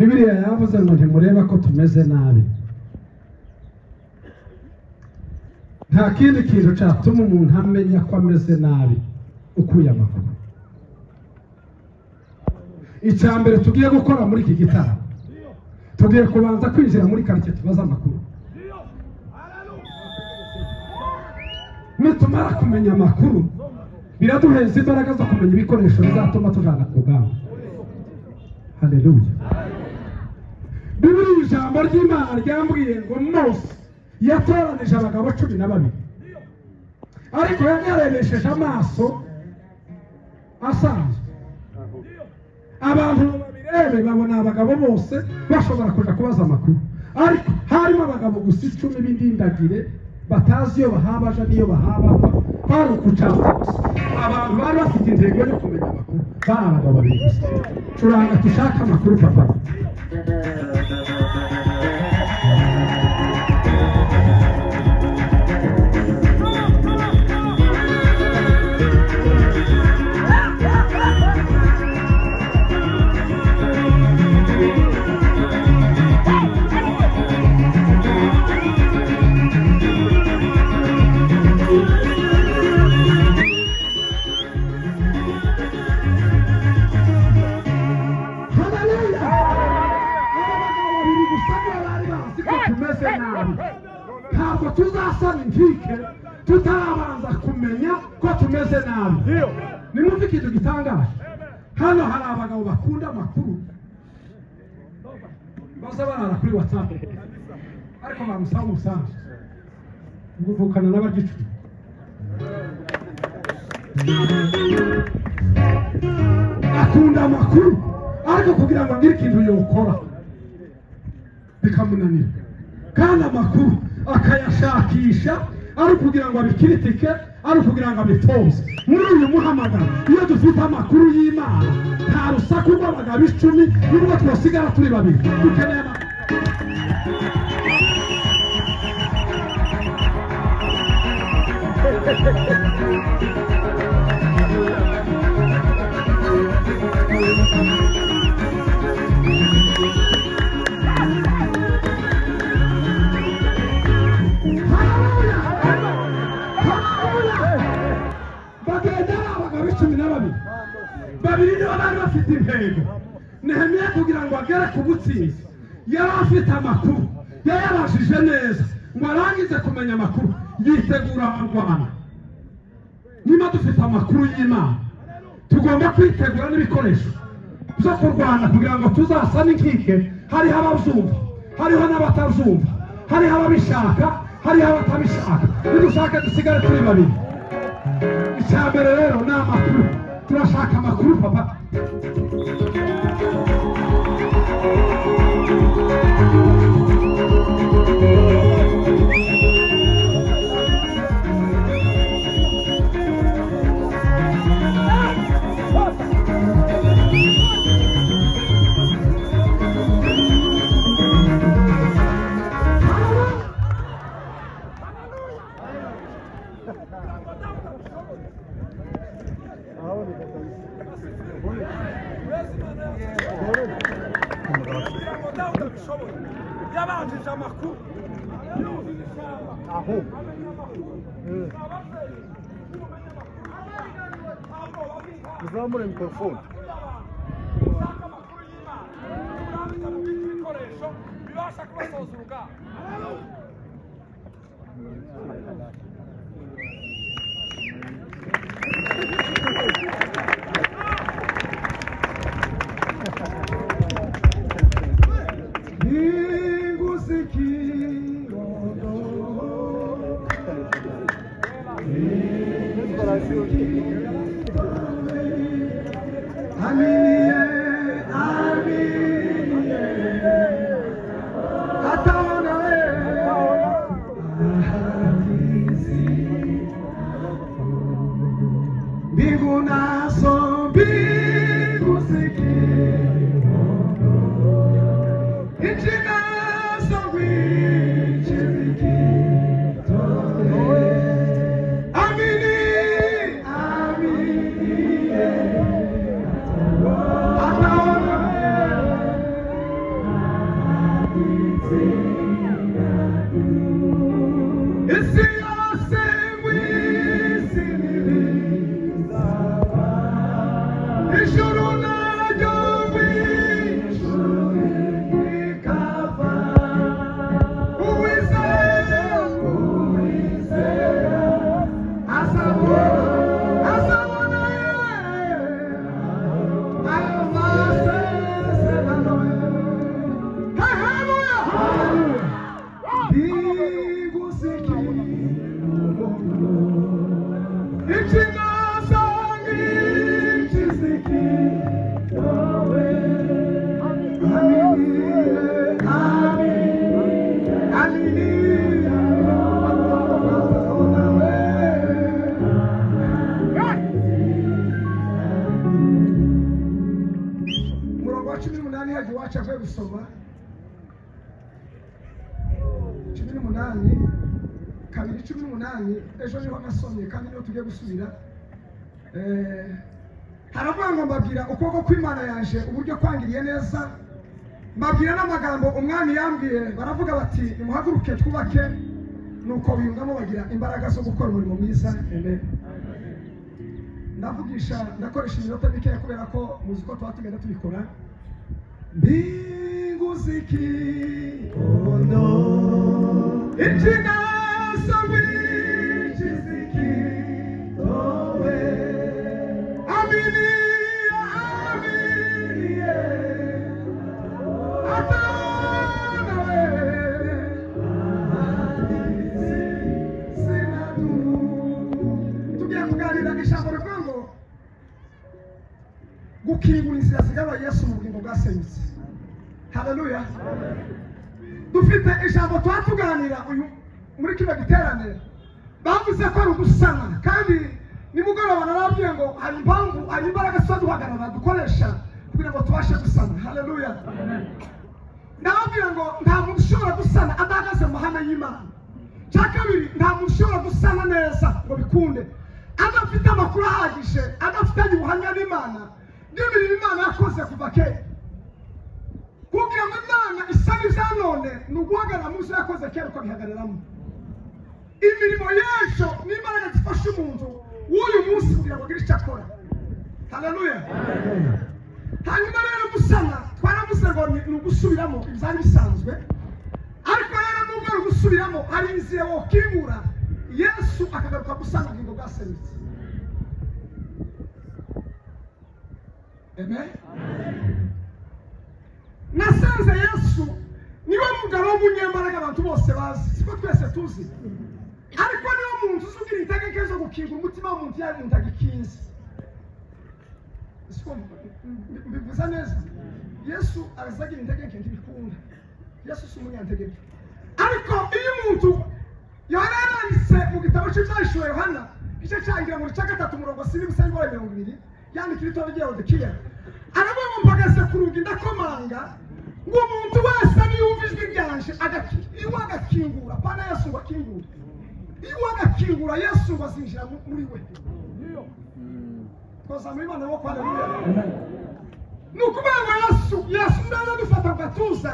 Bibiliya yavuze ngo ntimureba ko tumeze nabi. Nta kindi kintu cyatuma umuntu amenya ko ameze nabi ukuye amakuru. Icya mbere tugiye gukora muri iki gitaramo, tugiye kubanza kwinjira muri karitsiye tubaza amakuru. Nitumara kumenya amakuru biraduheza imbaraga zo kumenya ibikoresho bizatuma tujana ku rugamba. Haleluya. Bibiliya ijambo ry'Imana ryambwiye ngo Mose yatoranije abagabo 12, ariko yarebesheje amaso asanzwe. Abantu babirebe babona abagabo bose bashobora kuja kubaza amakuru, ariko harimo abagabo gusa 10 b'indindagire batazi iyo bahabaja n'iyo bahaba, bari ukucasa gusa. Abantu bari bafite intego yo kumenya amakuru, bari abagabo babiri gusa. Curanga dushaka amakuru papa. Ntabwo tuzasana inkike tutarabanza kumenya ko tumeze nabi. Nimwumve ikintu gitangaje. Hano hari abagabo bakunda amakuru, baza barara kuri WhatsApp, ariko bamusanga umusanzu guvukana n'abagicuri. Akunda amakuru, ariko kugira ngo agire ikintu yokora bikamunanira. Kandi amakuru akayashakisha ari kugira ngo abikiritike, ari kugira ngo abitoze. Muri uyu muhamagaro iyo dufite amakuru y'Imana, nta rusaku rw'abagabo 10 nubwo twasigara turi babiri. Dukeneye babiri nibo bari bafite intego. Nehemiya kugira ngo agere ku butsinzi yari afite amakuru, yayabashije neza ngo arangize kumenya amakuru yitegura kurwana. Niba dufite amakuru y'Imana, tugomba kwitegura n'ibikoresho byo kurwana kugira ngo tuzasane inkike. Hariho ababyumva, hariho n'abatabyumva, hariho ababishaka, hariho abatabishaka. Nidushaka dusigare turi babiri. Icya mbere rero ni amakuru. Turashaka amakuru papa. Yabanjije amakuru aho uzamure mikrofone. Ibikoresho bibasha kubasoza urugamba. isi yose w'isi n'ibizaba ijuru naryo w'ijuru rikava uwizera azabona ayo masezerano. Murongo wa 18 hagiye wacu avuye gusoma 18 kabiri 18 ejo niho nasomye kandi niho tugiye gusubira. Haravuga ngo mbabwira ukuboko kw'Imana yanje uburyo kwangiriye neza, mbabwira n'amagambo umwami yambwiye. Baravuga bati nimuhaguruke twubake, nuko biyungamo bagira imbaraga zo gukora umurimo mwiza. Amen. Ndakoresha iminota mikeya kubera ko muzi ko tuba tugenda tubikora. Mbingu zikiono ikiganza w'iki zikitowe, aminiye atanawe sinadu. Tugiye kuganira ijambo rivuga ngo gukingura inzira zigarura Yesu mu bugingo bwasenyutse. Haleluya. Dufite ijambo twatuganira uyu muri kino giterane, bavuze ko ari ugusana, kandi nimugoroba narabwiye ngo hari impamvu, hari imbaraga duhagarara dukoresha kugira ngo tubashe gusana. Haleluya. Narabwiye ngo nta muntu ushobora gusana adahagaze mu mahame y'Imana. Cya kabiri, nta muntu ushobora gusana neza ngo bikunde adafite amakuru ahagije, adafitanye ubuhamya n'Imana n'ibintu Imana yakoze kuva kera. Kugira ngo Imana isane ibya none ni uguhagarara mu byo yakoze kera ukabihagararamo. Imirimo y'ejo n'imbaraga zifasha umuntu w'uyu munsi kugira ngo agire icyo akora. Haleluya. Hanyuma rero gusana twaravuze ngo ni ugusubiramo ibyari bisanzwe, ariko rero nubwo ari ugusubiramo hari inzira wokingura Yesu akagaruka gusana ubugingo bwasenyutse. Amen. Nasanze Yesu niwe mugabo w'umunyembaraga abantu bose bazi, siko twese tuzi, ariko niwe muntu uzugira itegeko zo gukingura umutima w'umuntu yarinda gikinze. Siko bivuza neza. Yesu arazagira itegeko ntibikunda. Yesu si umunyantegeko. Ariko iyo umuntu yaranditse mu gitabo cy'Ibyahishuriwe Yohana igice cya muri cya 3 umurongo 7-20 yandikira itorero rya Laodikiya, aravuga ngo mpagaze ku rugi ndakomanga, ngo umuntu wese niyumva ijwi ryanje iwe agakingura, pana Yesu ngo akingure, iwe agakingura Yesu ngo azinjira muri we. Koza muri Imana wo kwa Haleluya. Nukuvuga ngo Yesu ndaza dufata mu gatuza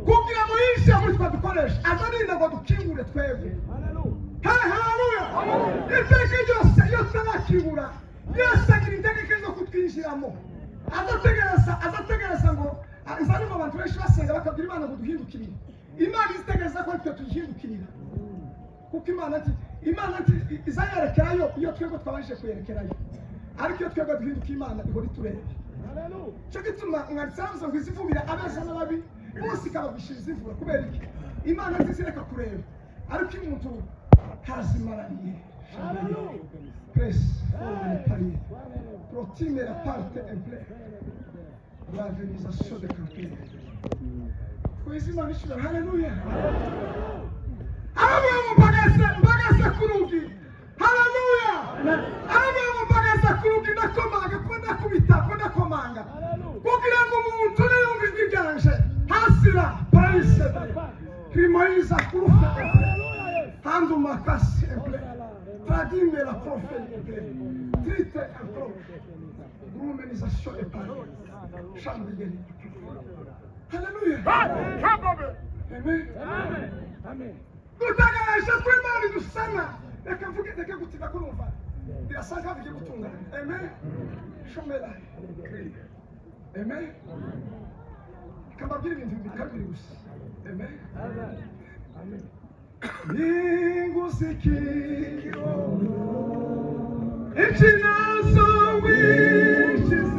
kugira ngo yishe muri twa dukoresha azarinda ngo dukingure twebwe. Haleluya. Iteka ryose iyo turakingura Yesu agira itegeko zo kutwinjiramo. Azategereza ngo izarimo abantu benshi basenga bakabwira Imana ngo duhindukirire. Imana izitegereza ko twe tuyihindukirira, kuko Imana ati izayerekerayo iyo twebwe twabashije kuyerekerayo, ariko iyo twebwe duhinduka Imana ihora itureba. Cyo gituma umwanditsi aravuze ngo izivubira abeza n'ababi bose ikababishira izivura. Kubera iki? Imana ntizireka kureba, ariko iyo umuntu hazimarariye presse parier protime la parte implé la vénisation de campagne. Kwizima bishira. Haleluya. Abo mpagaze kurugi. Haleluya. Abo mpagaze kurugi ndakomanga kwenda komanga kugira ngo umuntu yumve ijwi ryanje hasira praise krimoiza kurufa handu makasi implé tradime la prophétie trite impro grumenisation de Paris chambre de. Haleluya. Amen. Gutangaraje ko Imana idusana. Reka gutinda kurumva. Birasanga bigiye gutungana. Amen. Shomera. Amen. Kambabwira ibintu bikabiri gusa. Amen. Amen. Ningusikiro. Ichinazo wishes.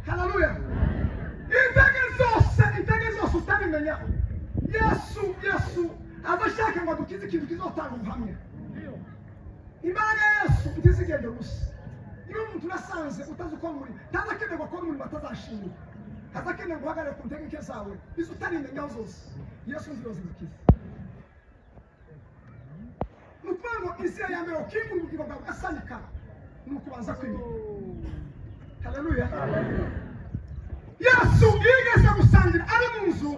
Hallelujah. Integezo utabimenya. Yesu abashaka ngo dukize ikintu kizotanga ubuhamya. Imbaraga Yesu itizigende gusa. Iyo umuntu urasanze utazi uko muri, ntazakenerwa ko muri batazashimira. Hazakenerwa guhagarara ku ntegeke zawe, izo utarimenya zose. Yesu nziroze dukize. Nukwanga isi ya mbere ukingura ubugingo bwawe asanika nukubanza kwimenya. Hallelujah. Yesu yigeze gusangira ari mu nzu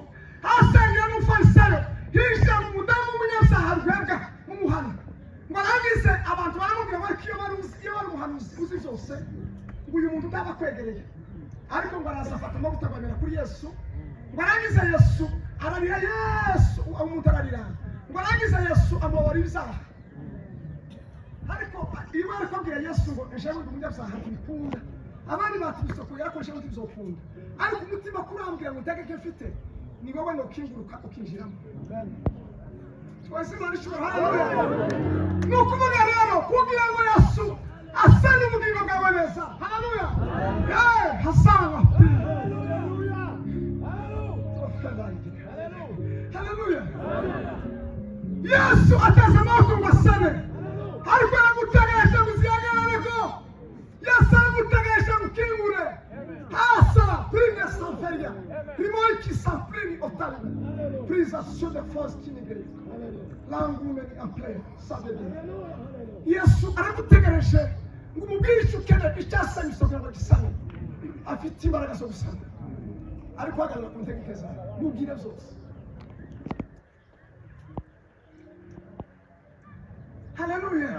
asangira n'umufarisayo yishyira mu mudamu w'umunyabyaha rwebwa w'umuhana ngo arangize abantu baramubwira bari iyo bari umuhanuzi uzi byose ngo uyu muntu utaba akwegereye ariko ngo araza afata amavuta agamera kuri Yesu ngo arangize Yesu ararira Yesu umuntu ararira ngo arangize Yesu amubara ibyaha ariko iyo bari kubwira Yesu ngo ejewe umunyabyaha ntibikunda abandi batubise ko yakoresha ngo bizokunda ariko umutima kurambwira ngo utegeke mfite ni wowe no kinguruka ukinjiramo twese mari shobora haleluya nukuvuga rero kugira ngo Yesu asane ubugingo bwawe neza haleluya hasanga haleluya Yesu ataza amaboko ngo asane ariko aragutegereje muzihagarare ko Yesu aragutegereje mukingure hasa prime sanferia primoi qui s'imprime au talent prisation de force kinigere langumeni ample sabede Yesu aragutegereje ngo umubwire icyo ukeneye icyasanye isoko ngo gisane afite imbaraga zo gusana ariko hagarara ku ntegeke zawe mubwire byose haleluya